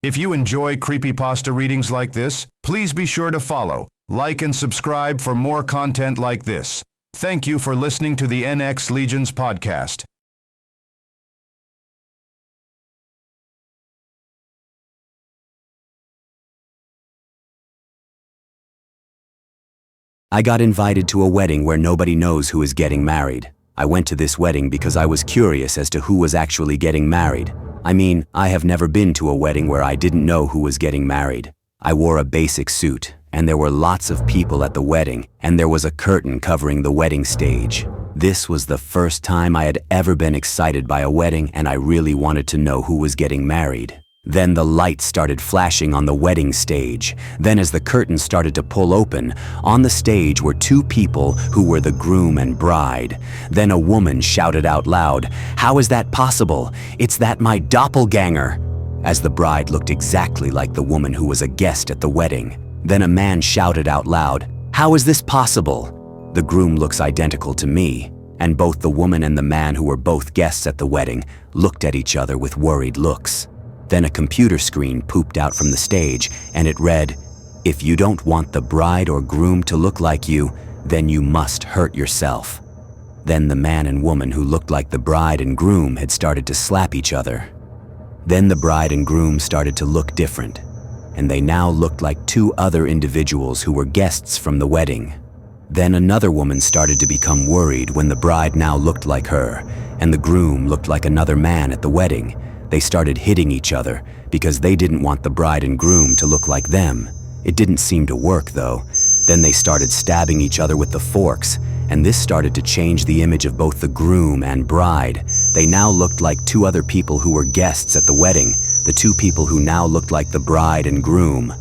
If you enjoy creepypasta readings like this, please be sure to follow, like, and subscribe for more content like this. Thank you for listening to the NX Legions podcast. I got invited to a wedding where nobody knows who is getting married. I went to this wedding because I was curious as to who was actually getting married. I mean, I have never been to a wedding where I didn't know who was getting married. I wore a basic suit, and there were lots of people at the wedding, and there was a curtain covering the wedding stage. This was the first time I had ever been excited by a wedding, and I really wanted to know who was getting married. Then the lights started flashing on the wedding stage. Then as the curtain started to pull open, on the stage were two people who were the groom and bride. Then a woman shouted out loud, "How is that possible? It's that my doppelganger!" As the bride looked exactly like the woman who was a guest at the wedding. Then a man shouted out loud, "How is this possible? The groom looks identical to me." And both the woman and the man, who were both guests at the wedding, looked at each other with worried looks. Then a computer screen pooped out from the stage, and it read, "If you don't want the bride or groom to look like you, then you must hurt yourself." Then the man and woman who looked like the bride and groom had started to slap each other. Then the bride and groom started to look different, and they now looked like two other individuals who were guests from the wedding. Then another woman started to become worried when the bride now looked like her, and the groom looked like another man at the wedding. They started hitting each other because they didn't want the bride and groom to look like them. It didn't seem to work though. Then they started stabbing each other with the forks, and this started to change the image of both the groom and bride. They now looked like two other people who were guests at the wedding, the two people who now looked like the bride and groom.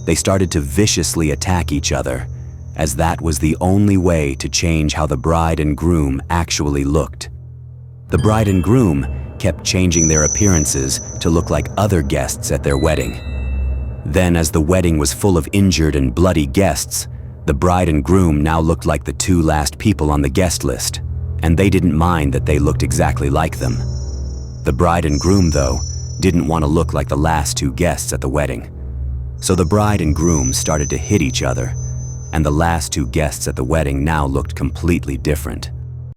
They started to viciously attack each other, as that was the only way to change how the bride and groom actually looked. The bride and groom kept changing their appearances to look like other guests at their wedding. Then, as the wedding was full of injured and bloody guests, the bride and groom now looked like the two last people on the guest list, and they didn't mind that they looked exactly like them. The bride and groom, though, didn't want to look like the last two guests at the wedding. So the bride and groom started to hit each other, and the last two guests at the wedding now looked completely different.